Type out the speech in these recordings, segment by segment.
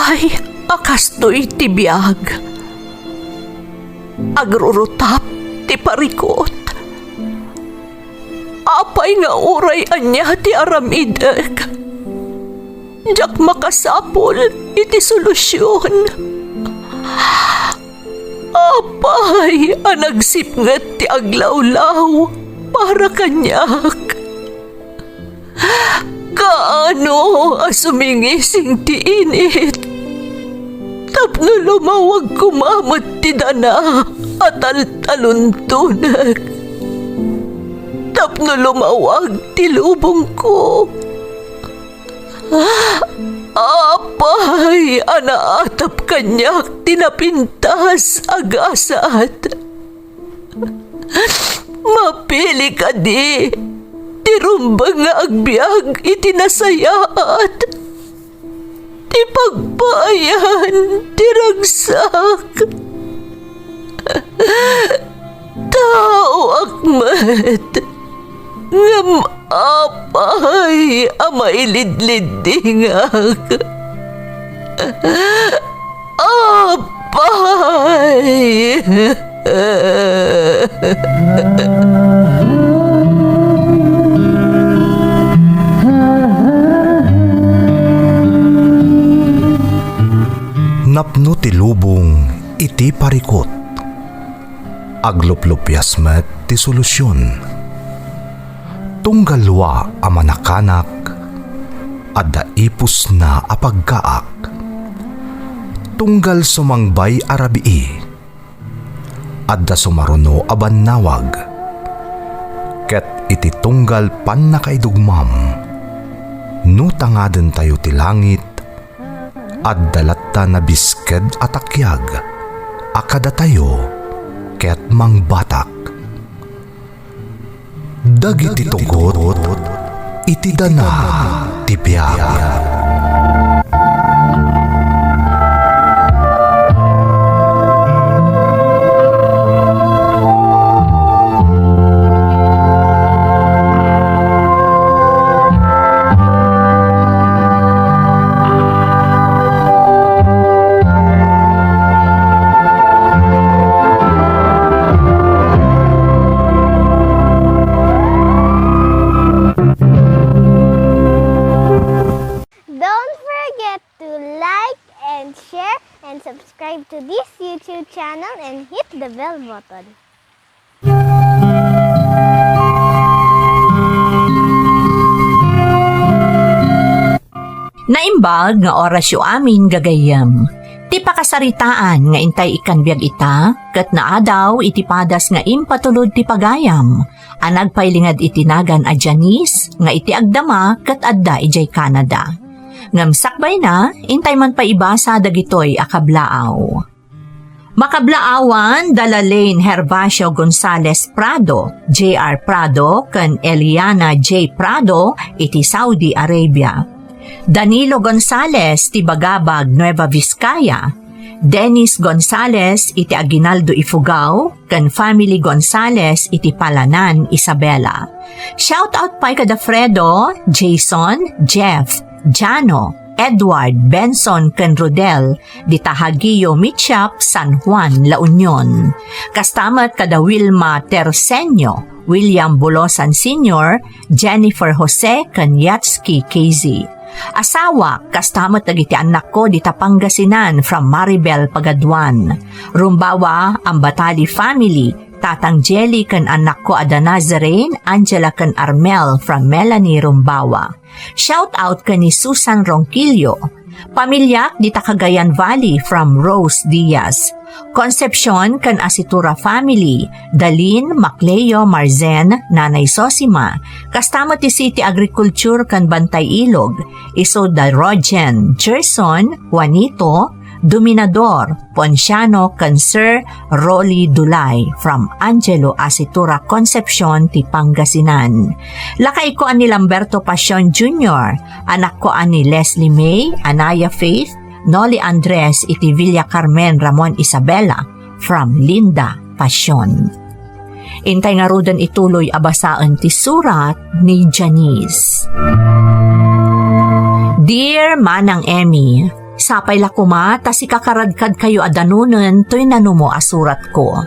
Apay, akastoy ti biyag. Agrurutap ti parikot. Apay nga uray anya ti aramidek. Jak makasapol iti solusyon. Apay, anagsipnget ti aglawlaw para kanyak. Kaano asumingising ti init? Tapno lumawag kumamot ti dana at taluntunak. Tapno lumawag ti lubong ko. Apay, anaatap kanyak tinapintas agasat. Mapili ka di. Tirumbang nga agbyag itinasayaat. Ti pagbayan, tiragsak. Tao akmat. Ngam apay, amailidlidingak. Apay. Napno ti lubong iti parikot. Agluplupyas met ti solusyon. Tunggalwa a manakanak, adda ipus na apagkaak. Tunggal sumangbay arabii, adda sumaruno a bannawag. Ket iti tunggal pan nakaidugmam, nutangaden tayo ti langit, adda latta na bisked atakyag, akada tayo ket mangbatak. Dagiti tugot, iti dana ti biyag. Subscribe to this YouTube channel and hit the bell button. Naimbag nga orasyo amin gagayam. Ti pakasaritaan nga intay ikan biag ita, ket naadaw iti padas nga impatulod ti pagayam. Anagpailingad itinagan a Janice nga iti agdama ket adda ijay Canada. Ngam sakbay na, intay man pa ibasa dagitoy akablaaw. Makablaawan dala Lane Herbacio Gonzalez Prado, J.R. Prado, kan Eliana J. Prado, iti Saudi Arabia. Danilo Gonzalez, ti Bagabag, Nueva Vizcaya. Dennis Gonzalez, iti Aguinaldo Ifugao, kan family Gonzalez, iti Palanan, Isabela. Shout out pa'y kada Fredo, Jason, Jeff, Jano, Edward, Benson, ken Rodel, di Tahagio Mitchap, San Juan, La Union. Kastamat kada Wilma Tersenyo, William Bulosan Sr., Jennifer Jose, ken Yatsky KZ. Asawa, kastamat dagiti anak ko di Pangasinan from Maribel Pagaduan. Rumbawa, ang Batali family, Tatang Jelly kan anak ko ada Nazarene, Angela kan Armel from Melanie Rumbawa. Shout out kan ni Susan Ronquillo. Pamilyak di Cagayan Valley from Rose Diaz. Concepcion kan Asitura family, Dalin, Macleo, Marzen, Nanay Sosima. Kastama ti City Agriculture kan Bantay Ilog, Isoda Rogen, Gerson, Juanito, Dominador, Ponciano, kan Sir Rolly Dulay from Angelo Asitura Concepcion ti Pangasinan. Lakay ko ani Lamberto Pasion Jr., anak ko ani Leslie May, Anaya Faith, Noli Andres iti Villa Carmen Ramon Isabela from Linda Pasion. Intay nga rudan ituloy abasaan ti surat ni Janice. Dear Manang Emmy, Sapay la kuma, ta si kakaradkad kayo adanunan to'y nanumo asurat ko.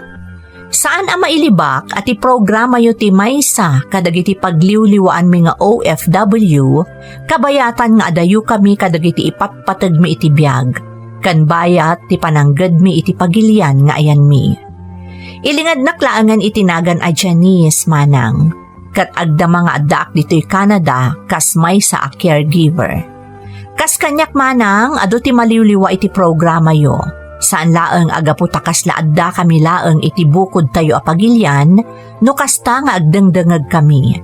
Saan ang mailibak at iprograma yo ti maysa kadagiti pagliwliwaan mi nga OFW, kabayatan nga adayo kami kadagiti ipatpatag mi iti biyag, kan bayat ti pananggad mi iti pagilian nga ayan mi. Ilingad naklaangan itinagan a Janice manang, kat agda mga addaak dito'y Canada kas maysa a caregiver. Kas kanyak manang, ado ti maliwliwa iti programa yo. Saan laeng agaputakas laadda kami laeng iti bukod tayo apagilyan, no kasta nga agdengdengag kami.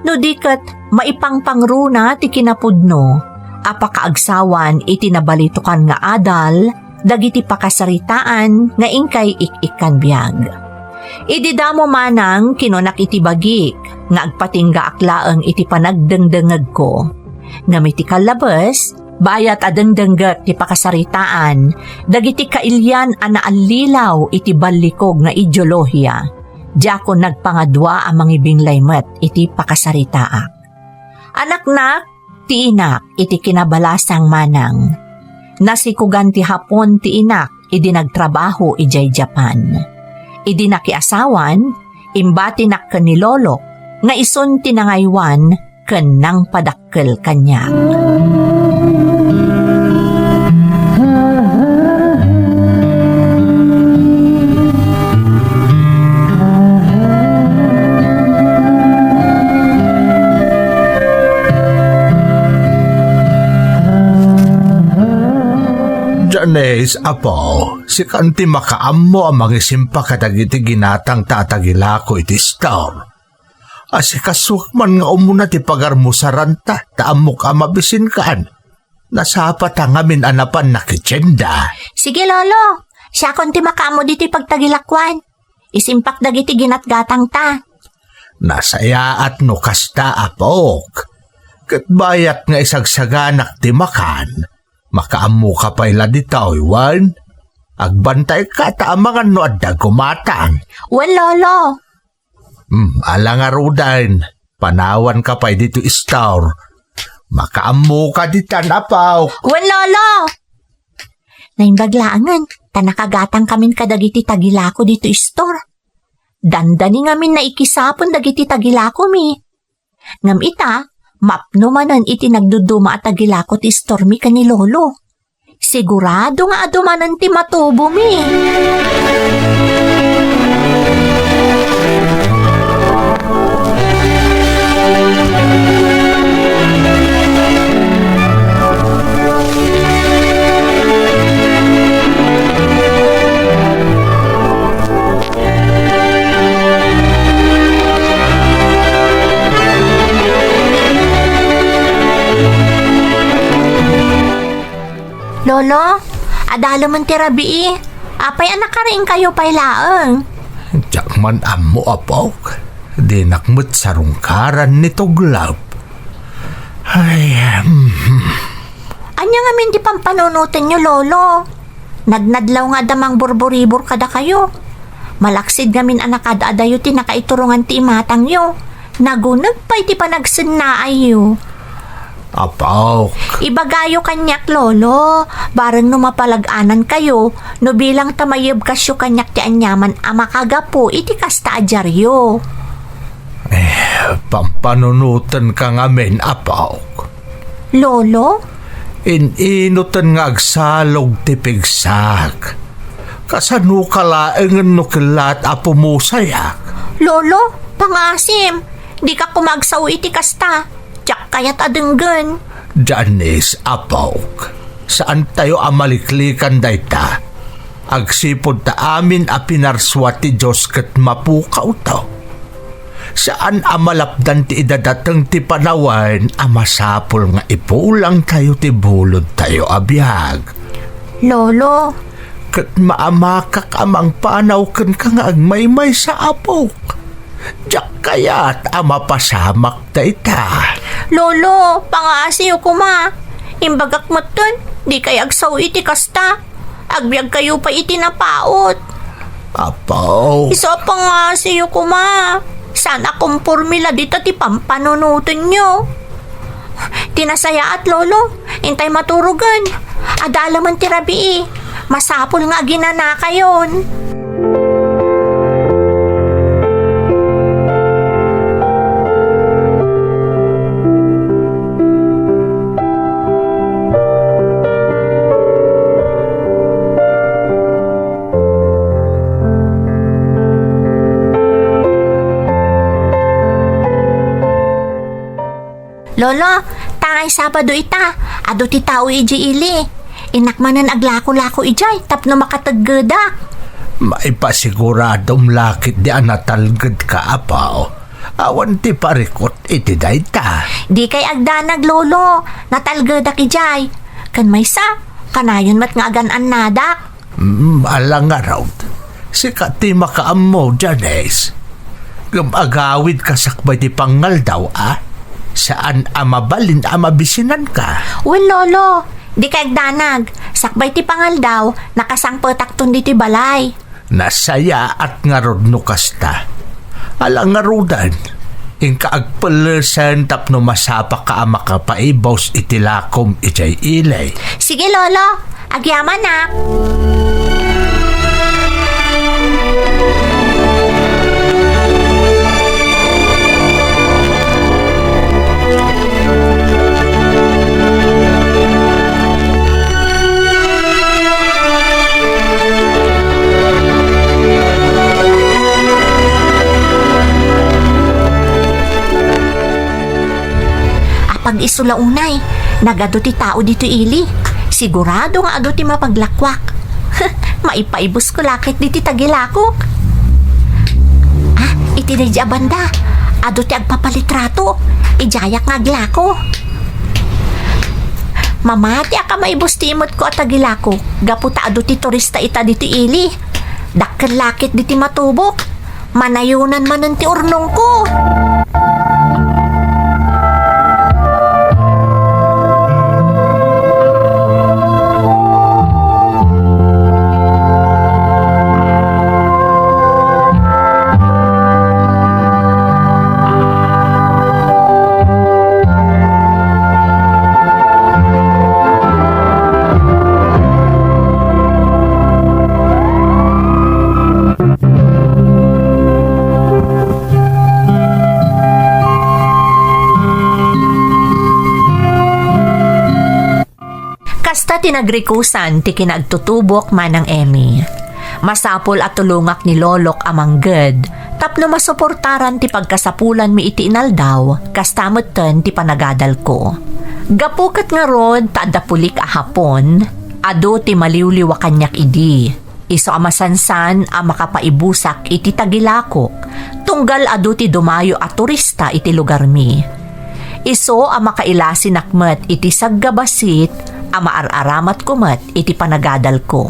No diket maipangpangruna ti kinapudno, apakaagsawan iti nabalitukan nga adal, dagiti pakasaritaan nga ingkay ik-ikan biyag. Ididamo manang kinonak iti bagik, nga agpatingga aklaeng iti panagdengdengag ko. Ngamiti kalabas, bayat adengdengget ti pakasaritaan, dagiti kailyan a naalilaw iti ballikog nga ideolohiya. Diyako nagpangadwa ang mangibing laymet iti pakasaritaak. Anaknak, ti inak iti kinabalasang manang. Nasikugan ti hapon ti inak idi nagtrabaho ijay Japan. Idi nakiasawan, imbati nak ken ni lolo, nga ison tinangaywan ken nang padakkel kanya. Janice, apo, si kanti makaammo ang mangisimpa kadagiti ginatang tatagila ko iti store. Asi kasuk man nga umuna ti pagarmusaran ta, taamok amabisin kaan. Nasapat ang amin anapan na kitsyenda. Sige lolo, siya konti makaamo diti pagtagilakwan. Isimpak dagiti ginatgatang ta. Nasaya at no kasta apok. Katbayat nga isagsaganak ti makan. Makaamu ka pa ila di Taiwan. Agbantay ka taamangan no adda gumatang. Wan lolo. Alang arudain. Panawan ka pa dito istor. Makaamu ka di tanapaw. Wan lolo. Naimbaglaangan, tanakagatang kamin kadagiti tagilako dito istor. Dandani ngamin na ikisapon dagiti tagilako mi. Ngam ita, mapno manan iti nagduduma at tagilako ti istor mi kani lolo. Sigurado nga adumanan ti matubo mi. Lolo, adalo man ti rabii. Apay anak ka rin kayo pailaeng. Diyak man amo apok. Di nakmut sarungkaran ni Tuglap. Ay, Anya nga min di pampanunutin nyo, lolo. Nagnadlaw nga damang burburibor kada kayo. Malaksid nga min anak adayo ti nakaiturungan ti imatang yo. Nagunag pa iti panagsinnaay yo. apok. Ibagayo kanyak, lolo. Barang no mapalaganan kayo, no bilang tamayib kasyo kanyak ti anyaman amakagapo iti kasta adyaryo. Pampanunutan ka ngamin, apok. Lolo? Ininutan nga agsalog ti pigsak. Kasano kalaengan no kilat apo mo sayak? Lolo, pangasim. Di ka kumagsaw iti kasta. Tiyak kaya't adenggan. Janice, apok. Saan tayo amaliklikan dayta? Agsipod ta amin a pinarswa ti Diyos ket mapukaw to. Saan amalapdan ti idadateng ti panawan amasapol nga ipulang tayo ti bulod tayo abiyag. Lolo, Ket maamakak amang panaw ken ka nga agmaymay sa apok. Diyak kaya't amapasamak dayta. lolo, pangasiyo kuma. Imbagak mo dun, di kay agsaw iti kasta. Agbiag kayo pa iti napaot. Apaw. Isa pangasiyo kuma. Sana kumpurmila dito ti pampanunutin nyo. Tinasaya at lolo, intay maturugan. Adala man ti Rabi masapol nga ginana kayon. Lolo, tangay Sabado ita, ado ti tao iji ili. Inakmanan aglako-lako ijay, tapno makataggedak. Maipasiguradong lakit di anatalgad ka, apaw. Awan ti parikot iti dayta. Di kay agdanag, lolo, natalgedak ijay. Kan may sa, kanayon mat nga agan nadak. Alang araw, sikat ti makaammo, Janice. Agawid ka sakbay ti pangal daw, Saan amabalin amabisinan ka? Well, lolo, di kay agdanag. Sakbay ti pangal daw, nakasangpetak tundi ti balay. Nasaya at ngarod no kasta. Alang ngarudan, ingka agpalasan tapno masapa ka makapaibaws itilakom ijay ilay. Sige, lolo, agyaman na. Pag isulaunay, nagado ti tao dito ili. Sigurado nga ado ti mapaglakwak. Maipaibos ko lakit diti tagilakok. Iti na banda. Ado ti agpapalitrato. Ijayak nga aglako. Mamati aka maibos ti imot ko at tagilako. Gaputa ado ti turista ita dito ili. Dakkel lakit diti matubok. Manayunan manan ti urnong ko. Kasta tinagrikusan ti kinagtutubok manang Emmy. Masapol at tulungak ni Lolok amang ged, tapno masuportaran ti pagkasapulan mi iti inaldaw, kastamutten ti panagadal ko. Gapukat nga rod taadapulik a hapon, ado ti maliwliwa kanyak idi. Iso amasansan a makapaibusak iti tagilakok, tunggal ado ti dumayo a turista iti lugar mi. Iso a makailasin akmet iti saggabasit, amaar-aramat kumat iti panagadal ko.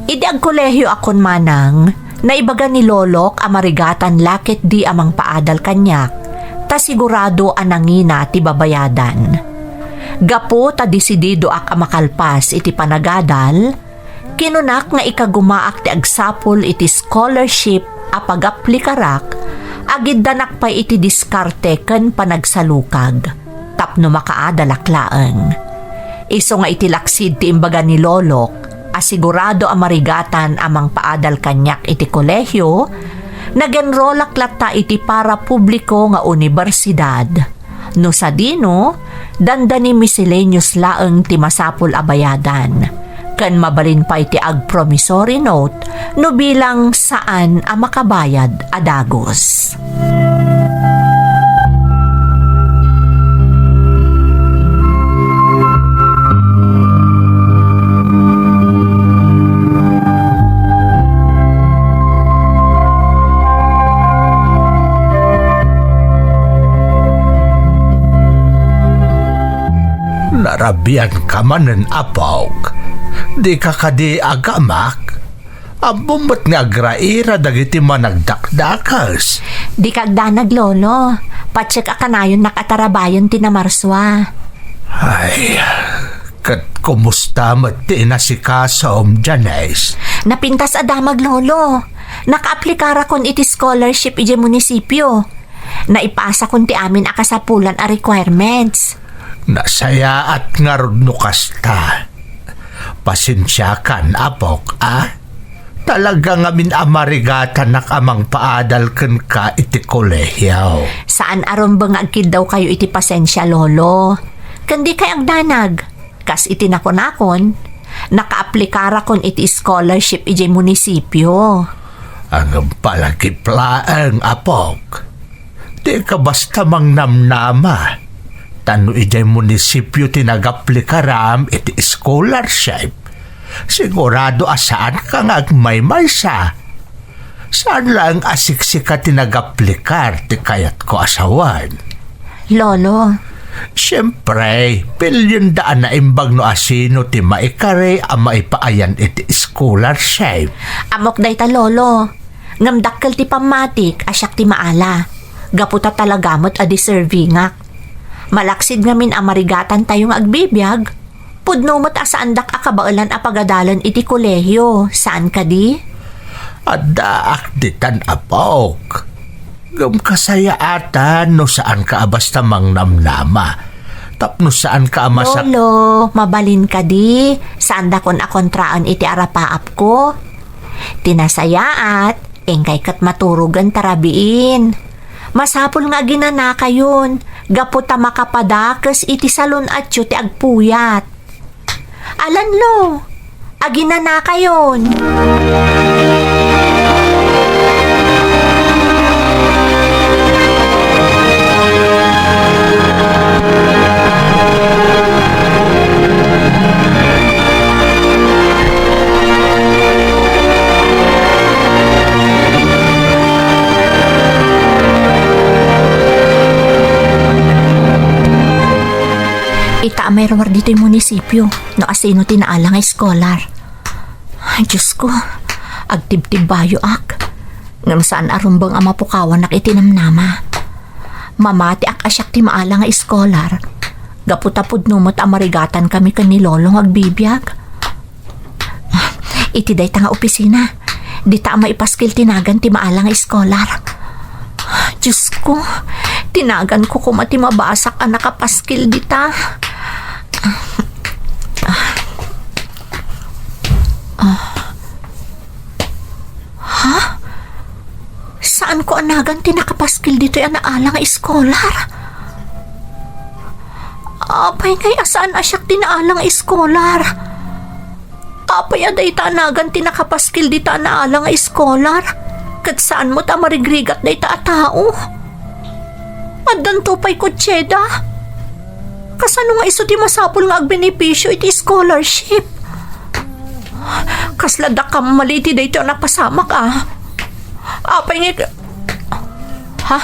Idi ag kolehyo akon manang, naibaga ni Lolok amarigatan lakit di amang paadal kanyak, ta sigurado anangina ti babayadan. Gapo ta desidido ak amakalpas iti panagadal, kinunak nga ikagumaak ti agsapol iti scholarship a pag-aplikarak, agid danak pa iti diskarte ken panagsalukag, tapno makaadalaklaan. Iso nga itilaksid ti imbaga ni Lolok, asigurado amarigatan amang paadal kanyak iti kolehyo, nagenrolak latta iti para publiko nga universidad. No sa dino, dandani miscellaneous laeng ti masapul abayadan. Ken mabalin pa iti ag promissory note, no bilang saan a makabayad adagos. Narabian ka manen, apaw. Di ka kadi agamak. Abumot nga agraira dagiti managdakdakas. Di kagdanag, lolo. Patsik akanayon nakatarabayon tinamarswa. Ay, kat kumusta mati na si kasom, Janice? Napintas adamag, lolo. Nakaaplikara kon iti scholarship iti munisipyo. Naipasa kon ti amin akasapulan a requirements. Nasaya at ngarod no kasta. Pasensyakan, apok, Talaga nga min amarigatan nak amang paadal ken ka iti kolehyaw. Saan aron ba nga agkid daw kayo iti pasensya, lolo? Kandi kay ang danag. Kas iti nakon-nakon, nakaaplikara kon iti scholarship iti munisipyo. Ang palagiplaang, apok. Di ka basta mang namnama. Tano iti munisipyo tinagaplikaram iti scholarship. Sigurado asaan ka nga agmaymaysa. Saan lang asiksika tinagaplikar ti kayat ko asawan? Lolo, Siyempre, pilyon daan na imbag no asino ti maikare ang maipaayan iti scholarship. amok day ta, lolo. Ngamdakkel ti pamatik, asyak ti maala. Gaputa talagamot a deservingak. Malaksid ngamin amarigatan tayong agbibiyag. Pudnomot asaandak akabaulan apagadalan iti kolehyo. Saan ka di? Adaak ditan, apok. Gam kasaya atan no saan ka basta mang namnama. Tapno saan ka amasak... Lolo, mabalin ka di. Saan da kon akontraan iti arapaap ko? Tinasayaat, engkay kat maturugan tarabiin. Masapul nga ginanaka yun. Gaputa makapadakas iti salon at ti agpuyat. Alan lo, aginanaka yun. Ita may rawar dito yung munisipyo no asino tinaala nga scholar. Ay, Diyos ko, agtib-tib bayo ak. Ngam saan arumbang ama pukawan nak itinamnama. Mamati ak asyak ti maala nga scholar. Gaputapod numot amarigatan kami kan ni lolong agbibiyag. Iti day ta nga opisina. Di ta maipaskil tinagan ti maala nga scholar. Diyos ko, tinagan ko kumati mabasak ang nakapaskil dita. Ha? Saan ko anagan tinakapaskil dito yung naala nga scholar? Apay ngay asaan asyak tinaala nga scholar? Apay aday tanagan tinakapaskil dito ang naala nga scholar? Kat saan mo ta marigrigat day ta tao? Adan tupay kutseda? Kasano nga iso ti masapul nga agbenepisyo iti scholarship? Kaslada ka maliti day ito napasamak Apay nga... Ha?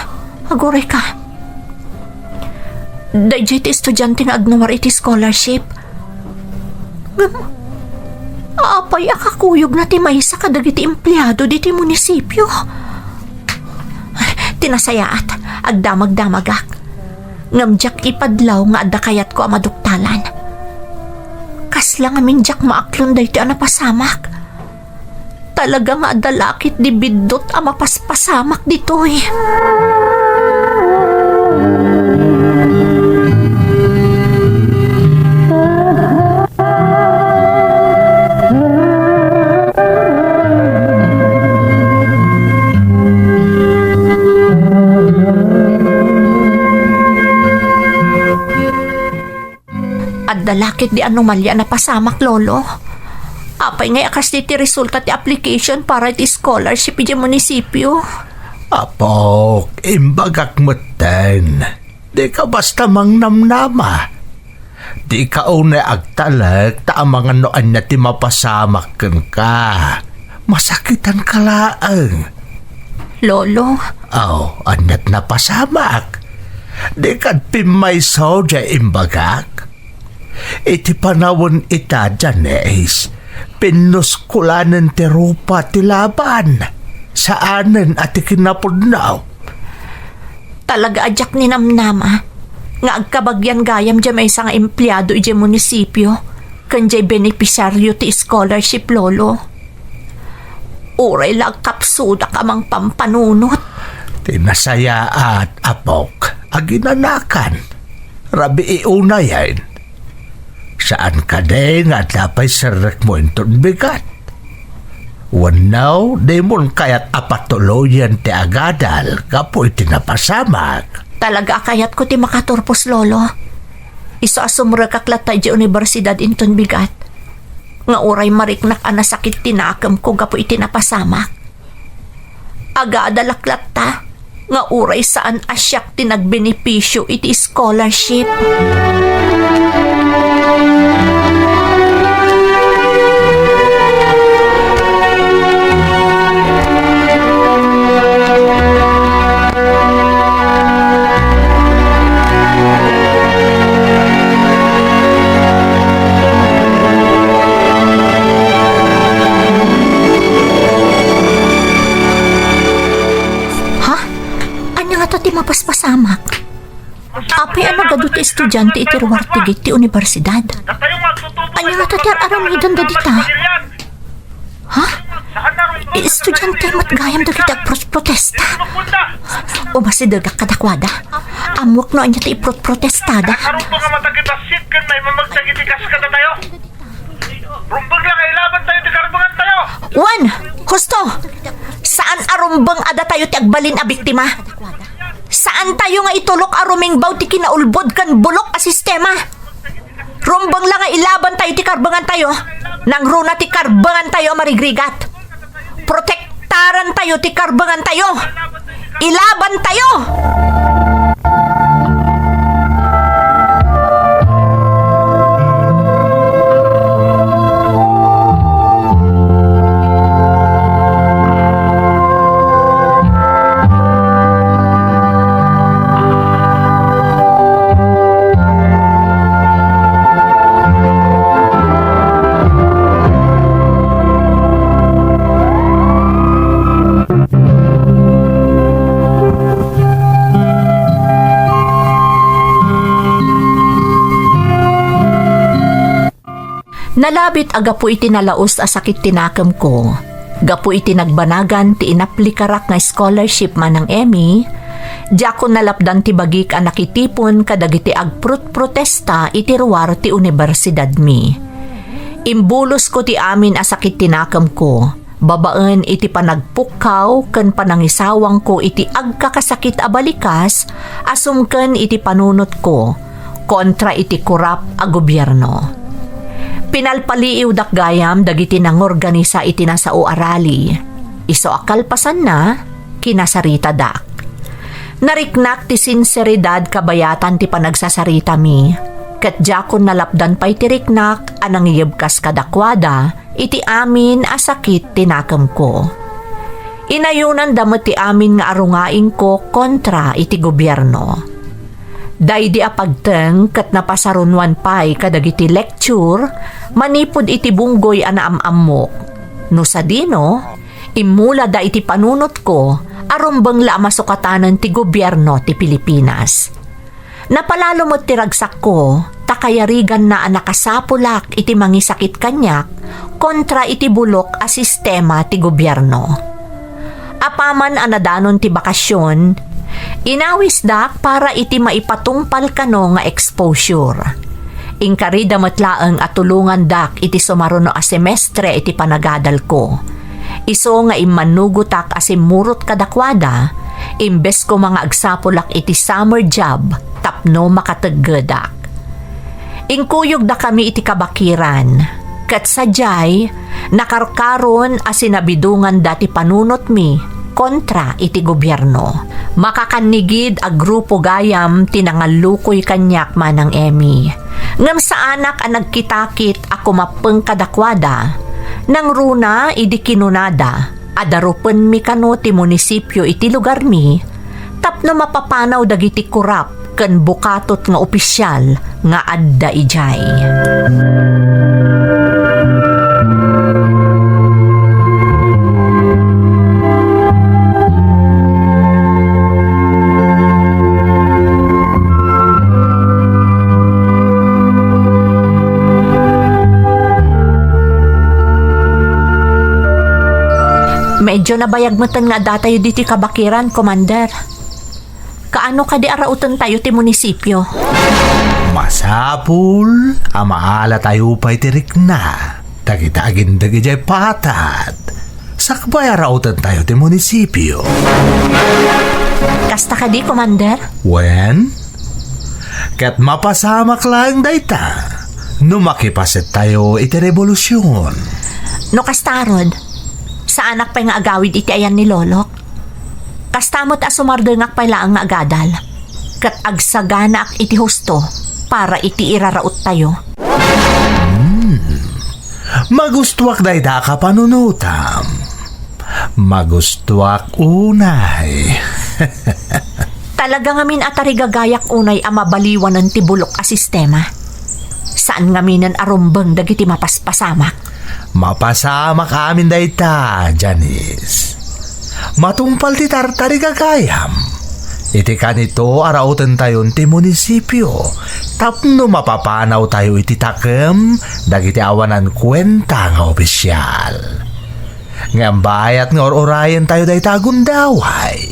Agoray ka. Dayjay ti estudyante nga agnawar iti scholarship. Apay akakuyog na ti maysa kadag iti empleyado diti munisipyo. Tinasayaat, agdamag-damagak. Ngamjak ipadlaw nga adda kayat ko amaduktalan. Kasla nga minjak maaklon dayto napasamak. Talaga nga adda lakit di bidot a mapaspasamak ditoy. Dalakit di anomalya na pasamak, lolo. Apay ngay akas ti resulta ti application para ti scholarship iti munisipyo. Apok, imbagak meten. Di ka basta mang namnama. Di ka una agtalag ta mga noan na ti mapasamak ka. Masakitan ka laang. Lolo? Anat na pasamak. Di ka pimay soja imbagak. Iti panawon ita Janes, pinuskulanan ti rupa ti laban. Saanen at ikinapudnaw. Talaga adyak ni namnama. Nga agkabagyan gayam dyan may isang empleyado iti munisipyo. Kanjay benepisaryo ti scholarship, lolo. Uray lang kapsuda kamang pampanunot. Tinasaya at apok, aginanakan. Rabi iuna yan. Saan ka day nga dapat sarek mo inton bigat? Wanaw, di mo kayat apatuloyan ti agadal, kapoy tinapasamag. Talaga kayat ko ti makaturpos, Lolo. Iso asumra kaklata di universidad inton bigat. Nga uray mariknak anasakit tinakam ko gapo itinapasamak. Aga adalaklat ta, nga uray saan asyak tinagbenepisyo iti scholarship. Mapaspasamak. Apay ano gado ti estudyante iti ruwartigit ti universidad. Ano nga ta ti aramidan da dita? Ha? Estudyante matgayam da kita protesta. O basi daga kadakwada. Amwak no anya ti protestada. Karong to nga matagita sit kan may mamagtagitikas ka na tayo. Rumbag lang kailaban tayo ti karbangan tayo. Juan! Husto! Saan arumbang ada tayo ti agbalin a biktima? Saan tayo nga itulok aruming baw ti kinaulbod kan bulok a sistema? Rumbang lang nga ilaban tayo ti karbangan tayo. Nang runa ti karbangan tayo marigrigat. Protektaran tayo ti karbangan tayo. Ilaban tayo! Nalabit aga po iti nalaos a sakit tinakam ko. Gapo iti nagbanagan ti inaplikarak nga scholarship man ng Emmy. Diya ko nalapdan ti bagik a nakitipon kadagiti agprot-protesta iti ruwar ti universidad mi. Imbulos ko ti amin a sakit tinakam ko. Babaan iti panagpukaw ken panangisawang ko iti agkakasakit a balikas asumken iti panunot ko kontra iti kurap a gobyerno. Pinalpaliiw dak gayam dagiti nangorganisa iti nasao arali. Iso akalpasan na, kinasarita dak. Nariknak ti sinseridad kabayatan ti panagsasarita mi. Ket jakon nalapdan pa'y tiriknak anang iyebkas kadakwada iti amin asakit tinakam ko. Inayunan damot ti amin nga arungain ko kontra iti gobyerno. Daydi apagteng ket napasarunwan pay kadagiti lecture manipod iti bunggoy ana amamok. No sadino, imula da iti panunot ko arumbang la masukatanan ti gobyerno ti Pilipinas. Napalalo mo ti ragsak ko takayarigan na nakasapulak iti mangisakit kanyak kontra iti bulok a sistema ti gobyerno. Apaman anadanon ti bakasyon, inawis dak para iti maipatungpal kano nga exposure. Ingkarida matlaang at tulungan dak iti sumaruno a semestre iti panagadal ko. Iso nga imanugutak asimurot kadakwada, imbes ko mga agsapulak iti summer job, tapno makataggedak. Ingkuyog da kami iti kabakiran, kat sadyay, nakarkaron asinabidungan dati panunot mi, kontra iti gobyerno. Makakanigid a grupo gayam tinangalukoy kanyak manang Emmy. Ngam sa anak ang nagkitakit ako mapeng kadakwada, nang runa idi kinunada, adarupen mi kano ti munisipyo iti lugar mi, tapno mapapanaw dagiti kurap ken bukatot nga opisyal nga adda ijay. Medyo nabayagmatan nga datayo diti kabakiran, Commander. Kaano ka di arautan tayo ti munisipyo? Masapul, amaala tayo pa'y tirik na. Dagitagin dagijay patad. Sakbay arautan tayo ti munisipyo. Kasta ka di, Commander? When? Kat mapasamak lang dayta. No makipasit tayo iti revolusyon. No kastarod, sa anak pa nga agawid iti ayan ni Lolok. Kastamot asumardengak pa laang nga agadal. Kat agsagana ak iti husto para iti iraraut tayo. Magustuak dayta ka panunutam. Magustuak unay. Talaga ngamin atari gagayak unay ang mabaliwan ng tibulok a sistema. Saan ngaminan arumbang dagiti mapaspasamak? Mapasamak amin dayta, Janice. Matumpal ti tartari gagayam. Iti kanito arautan tayo ti munisipyo. Tapno mapapanaw tayo iti takem dagiti awanan kwenta nga opisyal. Ngambayat nga orayan tayo dayta gundaway.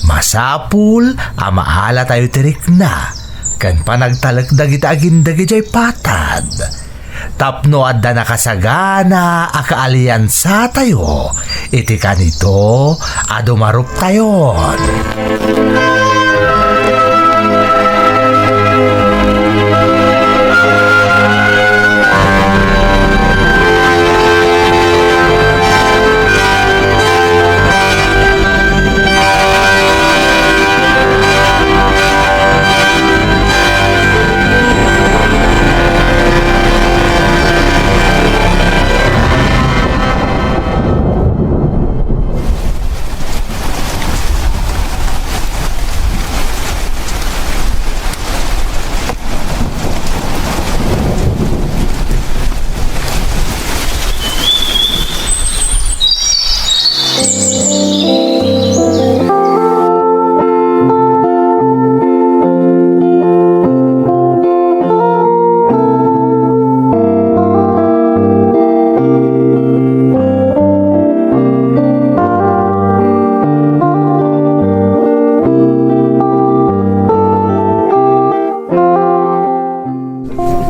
Masapul amaala tayo tirik na kan panagtalagdag iti agindag ijay patad. Tapno adda nakasagana akaalyansa tayo iti kanito adumarup tayon.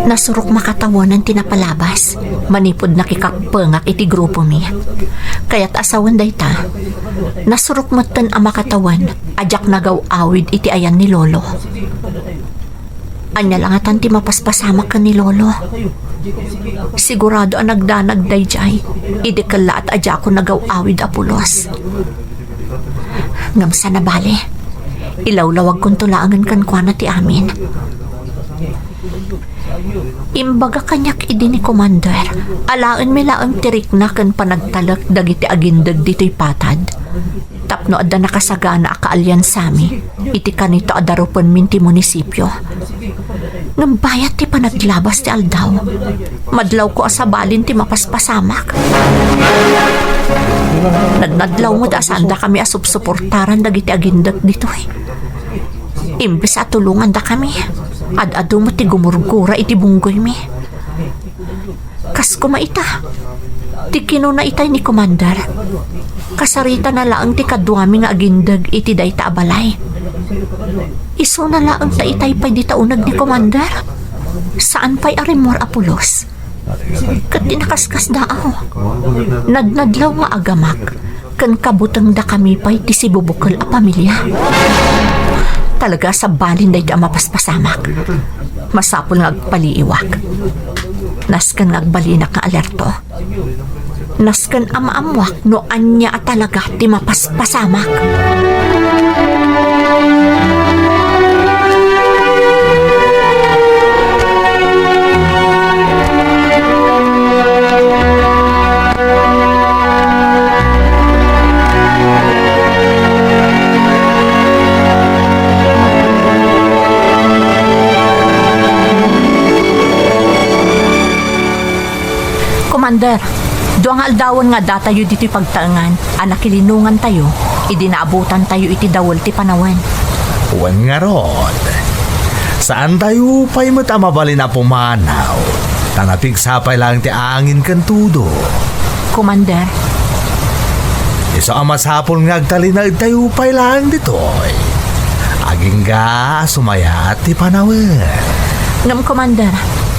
Nasurok makatawan ng tinapalabas. Manipod nakikapengak iti grupo mi. Kaya't asawan dayta. Nasurok matan ang makatawan. Ajak nagaw awid iti ayan ni Lolo. Anya lang atan ti mapaspasamak ka ni Lolo. Sigurado ang nagdanag dayjay. Idikala at adya ko nagaw awid apulos. Ngamsa na bale. Ilawlawag kong tulaangan kankwana ti amin. Imbaga kanyak idi ni Commander. Alaan mi laang tirik na kan panagtalak dagiti agindag dito'y patad. Tapno adda nakasagana akaalyansami. Iti kanito adarupan min ti munisipyo. Nambayat ti panaglabas ti aldaw. Madlaw ko asabalin ti mapaspasamak. Nagnadlaw mo da sanda kami asupsuportaran dagiti agindag dito'y. Imbes at tulungan da kami. Ad-ado mo ti gumurgura iti bunggoy mi. Kas kumaita. Ti kinuna itay ni Commander. Kasarita na laang ti kaduami nga agindag iti dayta abalay. Iso na laang ta itay pa'y di taunag ni Commander. Saan pa'y arimor apulos? Kat tinakaskas daaw. Nadnadlaw nga agamak. Kan kabutang da kami pa'y ti si bubukol a pamilya. Talaga sa balin day da mapaspasamak. Masapol nga agpaliiwak. Naskan nga agbalinak nga alerto. Naskan amaamwak no anya at talaga ti mapaspasamak. Commander, doang aldawan nga datayo dito'y pagtaangan, anak kilinungan tayo, idinaabutan tayo iti dawal ti panawan. Wan nga rod. Saan tayo pa'y matamabali na pumanaw? Tanapig sapay lang ti angin kan tudo. Commander, Iso ang masapol nga agtalinag tayo pa'y lang dito'y. Aging ga sumaya at ti panawin. Ngam, Commander,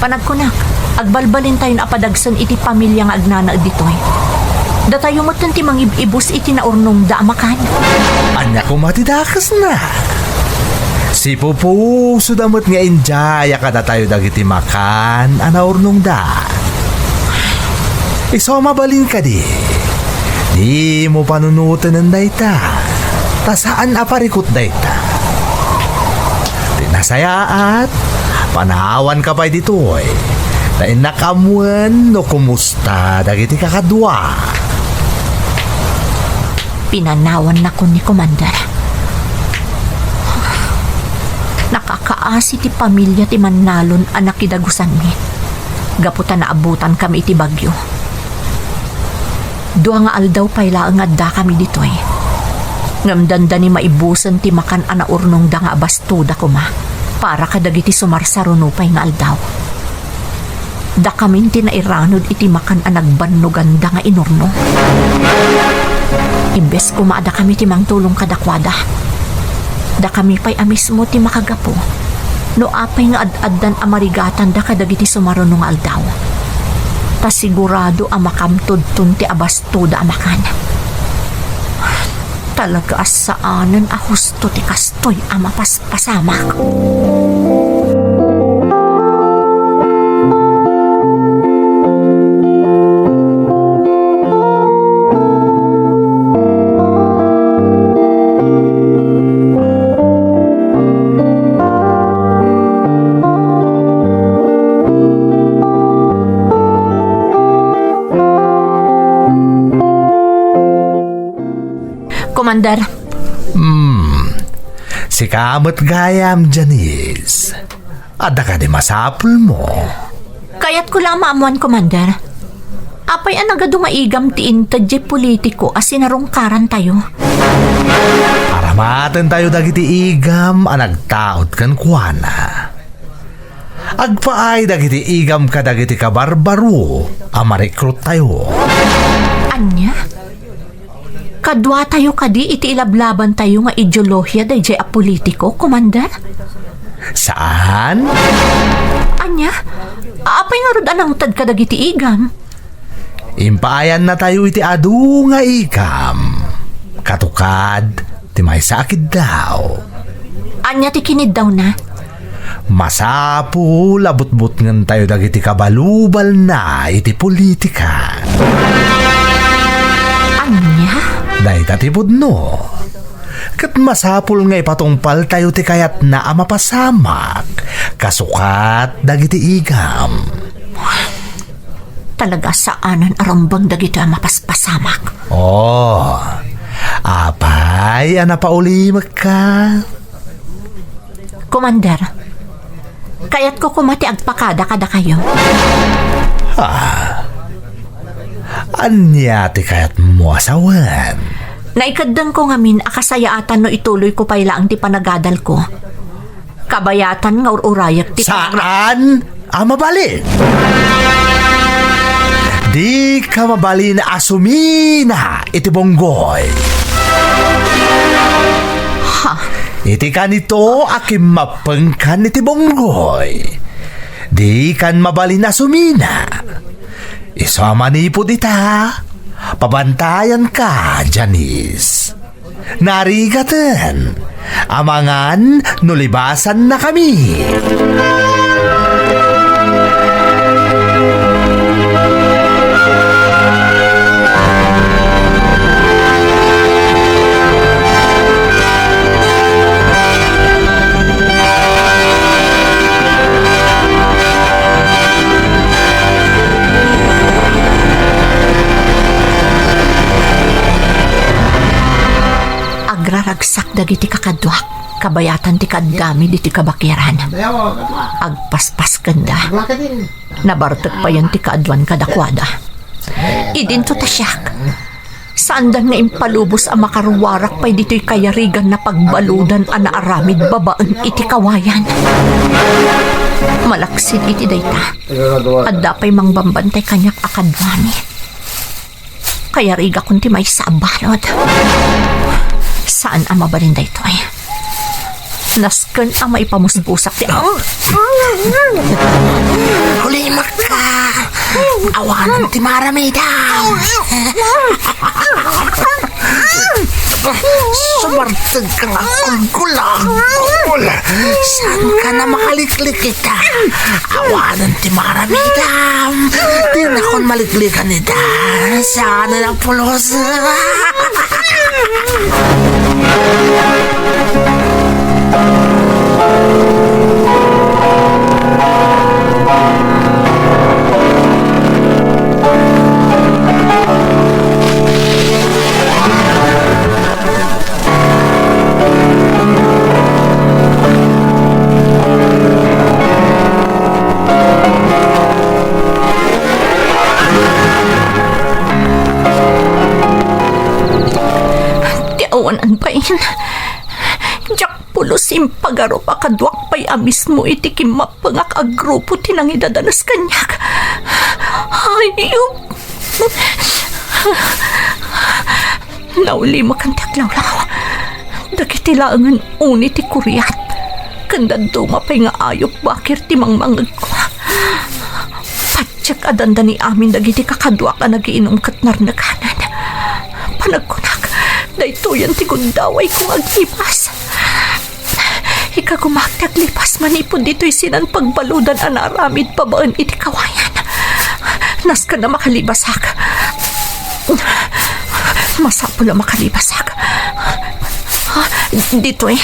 panagkunak, agbalbalin tayo na apadagsan iti pamilya nga agnana ditoy. Da tayo mo ti mangibibus iti naurnong da amakan. Anya ko matidakas na. Si Pupu, sudamot nga injaya kada tayo dagiti makan, anaurnong da. Iso mabalin ka di. Di mo panunutan ng dayta. Ta saan aparikot dayta. Tinasayaat, panawan ka pa ditoy. Na inakamuan no kumusta dagiti kakadwa. Pinanawan na ko ni Commander. Nakakaasi ti pamilya ti Manalon anak kidagusan mi. Gaputan na abutan kami iti bagyo. Dua nga aldaw payla nga da kami ditoy. Ngamdanda ni maibusan ti makan ana urnong da nga abastuda ko ma. Para kadagiti sumarsarunupay nga aldaw. Da kamin tinairanod iti makan anagbannugan da nga inurno. Imbes kumaada kami ti mangtulong kadakwada. Da kami pa'y amismo ti makagapo. No apay nga ad-addan amarigatan da kadagiti sumaruno nga aldaw. Ta sigurado amakamtudtun ti abastuda amakan. Talaga asaanan a husto ti kastoy amapaspasamak. Commander, Si kamot gayam, Janice. Ada ka di masapul mo. kaya't ko lang maamuan, Commander. Apay anagado nga igam ti intadje politiko as sinarungkaran tayo. Para maten tayo dagiti igam anagtaot kan kuana. Agpaay dagiti igam ka dagiti kabarbaro amarekrut tayo. Anya? Kadwa tayo kadi iti ilablaban tayo nga ideolohiya dayjay a politiko, Commander? Saan? Anya? Apay nga rod anang tad kadagiti igam? Impaayan na tayo iti adu nga igam. Katukad, ti may sakit daw. Anya ti kinid daw na? Masapu labot-bot ngan tayo dagiti kabalubal na iti politika. Anya? Dahi tatipod no. Kat masapul nga ipatungpal tayo ti kayat na amapasamak. Kasukat dagiti igam. Talaga saanan arambang dagito ang mapaspasamak. Oh, apay anapaulimak ka. Commander, kaya't ko kumati agpakada kada kayo. Anya ti kayat mo asawan. Naikadang ko ngamin akasayaatan no ituloy ko payla ang ti panagadal ko. Kabayatan nga ururayak ti Saan? Mabali? Di ka mabali na asumina iti bonggoy. Ha? Iti kanito akim mapengkan iti bonggoy. Di kan mabali na asumina. Isama nipod ita. Pabantayan ka, Janice. Narigatan. Amangan, nulibasan na kami. Agraragsak dagiti kakadwak. Kabayatan ti kadgami di ti kabakiran. Agpaspas kanda. Nabartek pa yan ti kaadwan kadakwada. Idinto tasyak. Saandan nga impalubos ang makaruwarak pa'y dito'y kayarigan na pagbaludan ang naaramid babaan iti kawayan. Malaksin iti dayta. At dapay mangbambantay kanyak akadwani. Kayariga kunti may sabalod. Saan ang mabarinda ito ay? Nasken ang maipamusbusak ti awanan ti Maramida. Sumartag ka nga kulkulang. Saan ka na makaliklik kita? Awanan ti Maramida. Di na kon maliklikan nita. Saan na pulos? Awanan pa in. Jak pulusim pagaro pa kadwak pa'y amis mo iti kimapangak a grupo tinangidadanas kanyak. Ayup. Nauli makantaglawlaw. Dagitilaangan uni ti kuryat. Kandado mapay nga ayop bakir ti mangmangag ko. Patsak adanda ni amin dagiti kakadwak a nagiinom kat narnaganan. Panagkunak. Dahito yan ti gundaway kong aglipas. Ikagumagtaglipas manipod dito'y sinan pagbaludan anaramid pabaan iti kawayan. Nas ka na makalibasak. Masapul na makalibasak. Dito'y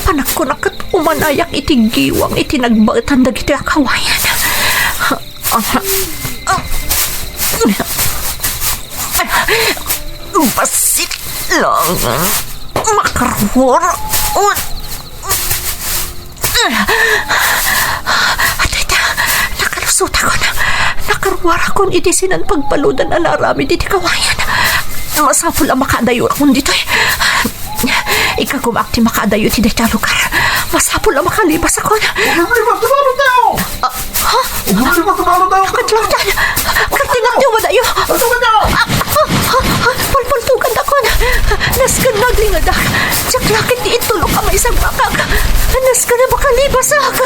panagkunak at umanayak iti giwang iti nagbaetan dagiti kawayan. Basit lang makarwar. Atita, nakalusot ako na. Nakarwar akong iti sinan pagbaludan ang naramid iti kawayan. Masapul ang makadayo akong dito eh. Ikagumak ti makadayo ti dito lugar. Masapul ang makalibas ako na. Umalibas na balot tayo! Ha? Umalibas na balot tayo! Nakadlaw dyan. Kartinak niyo madayo. Pulpultugan ako na. Naskan naglingadak. Tsak lakit di itulog ka may isang bakag. Naskan na makalibas ako.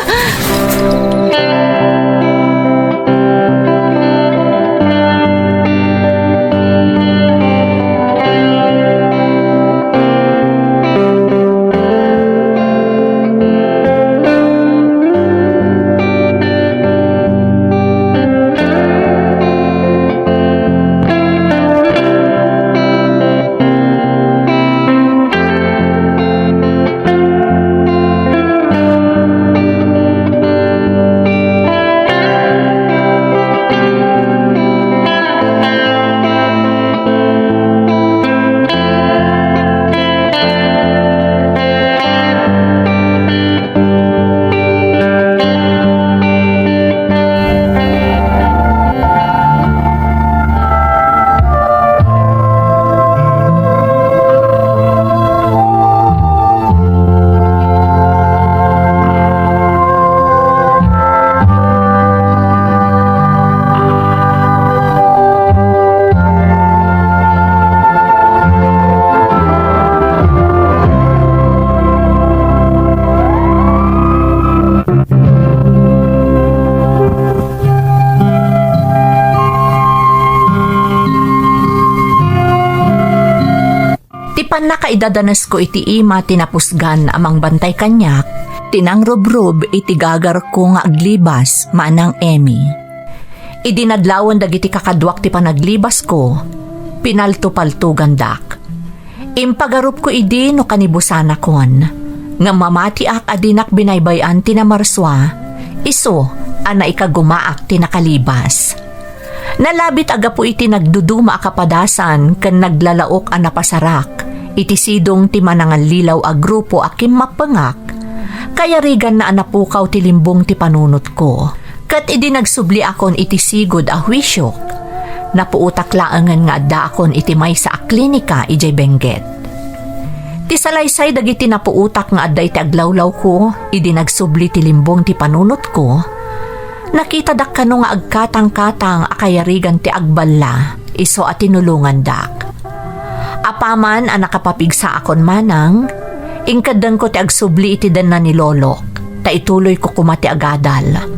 Tipan na kaidadanas ko iti ima tinapusgan amang bantay kanyak, tinangrobrob iti gagar ko nga aglibas manang Emmy. Idinadlawan dagiti kakadwak ti panaglibas ko, pinaltupaltugan dak. Impagarup ko idi no kanibusana kon, nga mamatiak adinak binaybayan tinamarswa, iso ana ikagumaak tinakalibas. Nalabit aga po iti nagduduma akapadasan kan naglalaok a napasarak, iti sidong ti manangan lilaw a grupo akim mapangak, kaya rigan na anapukaw ti limbong ti panunot ko. Kat idi nagsubli akon iti sigod a hwisyok, napuutak laangan nga adda akon iti maysa a klinika ijay Benguet. Ti salaysay dagiti napuutak nga adda iti aglawlaw ko, idi nagsubli ti limbong ti panunot ko, nakita dak kano nga agkatang-katang akayarigan ti agballa, iso at tinulungan dak. Apaman ang nakapapigsa akon manang, ingkadang ko ti agsubli iti dan na ni Lolok, ta ituloy ko kumati agadal.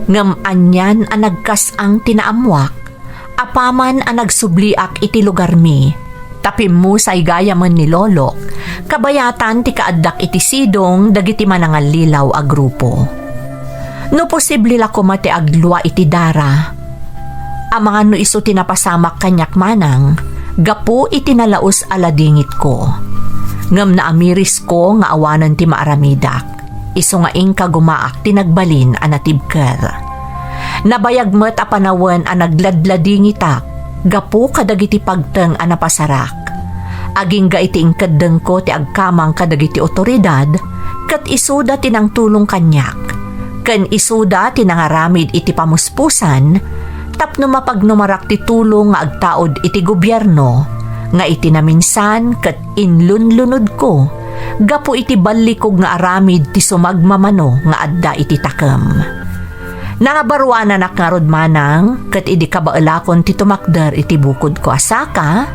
Ngam anyan ang nagkasang tinaamwak, Apaman ang nagsubliak iti lugar mi. Tapim mo say gaya man ni Lolo. Kabayatan ti kaaddak iti sidong dagiti manangal lilaw a grupo. No posible la ko mati aglua iti dara. Ang mga no iso tinapasamak kanyak manang, gapu iti nalaos aladingit ko. Ngam na amiris ko nga awanan ti maaramidak. Iso nga ingka gumaak tinagbalin anatibker. Nabayag met a panawen a nagladladingitak, gapu kadagiti pagteng a napasarak. Aging ga iti ingkadeng ko ti agkamang kadagiti otoridad, kat isuda tinang tulong kanyak. Ken isuda tinangaramid iti pamuspusan, tapno mapagnumarak ti tulong nga agtaod iti gobyerno, nga iti naminsan kat inlunlunod ko, gapu iti balikog nga aramid ti sumagmamano nga adda iti takam. Nangabaruanan ak nga rod manang, kat idi kabaelakon ti tumakder iti bukod ko asaka,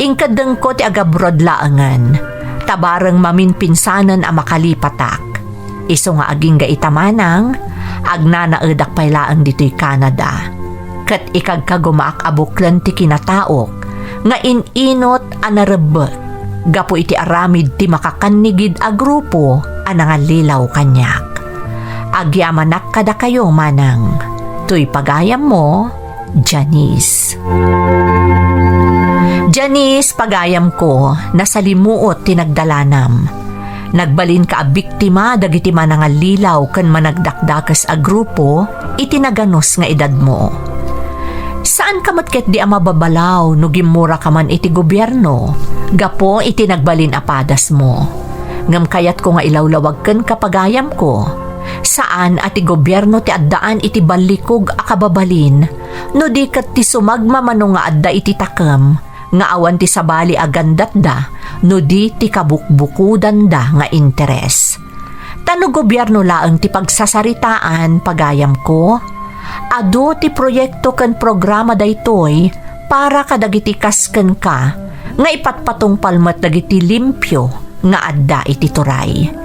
ingkadeng ko ti agabrod laangan, tabareng maminpinsanan a makalipatak. Iso nga aging ga itamanang, agnanaedak paylaang dito'y Canada. Kat ikagkagumaak abuklan ti kinataok, nga ininot anarebek, gapu iti aramid ti makakanigid a grupo anangalilaw kanyak. Agyamanak kada kayo manang, tuy pagayam mo, Janice. Janice, pagayam ko, nasalimuot tinagdalanam. Nagbalin ka a biktima dagiti manangalilaw ken managdakdakas a grupo itinaganos nga edad mo. Saan ka matket di amababalaw no gimura ka man iti gobyerno, gapo iti nagbalin apadas mo. Ngam kayat ko nga ilawlawag ken kapagayam ko, saan ati gobyerno ti addaan iti balikog a kababalin, no di kat ti sumagmamano nga adda iti takam, nga awan ti sabali agandat da, no di ti kabukbukudan da nga interes. Tano gobyerno laeng ti pagsasaritaan pagayam ko, ado ti proyekto ken programa daytoy para kadagiti kasken ka nga ipatpatong palmet dagiti limpyo nga adda iti turay.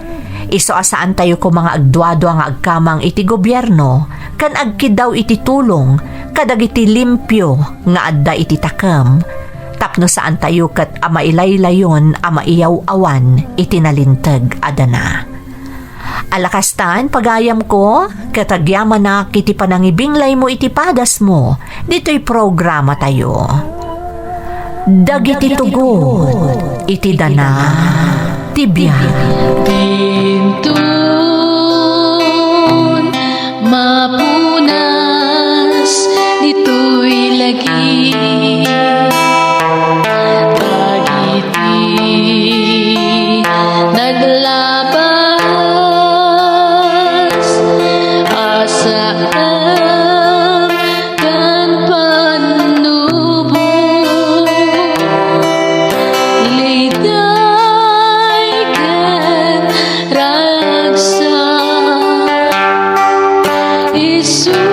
Iso asaan tayo ko mga agduado nga agkamang iti gobyerno kan agkidaw iti tulong kadagiti limpyo nga adda iti takam, tapno saan tayo kat amailaylayon amaiyaw-awan iti nalintag adana. Alakastan, pagayam ko, katagyaman na kiti panangibinglay mo iti padas mo, dito'y programa tayo. Dagiti tugod, iti dana, tibiyag. Tintun, mapunas, dito'y lagi. Dagiti, naglabas, asaan kan panubo. Liday kan ragsa, isu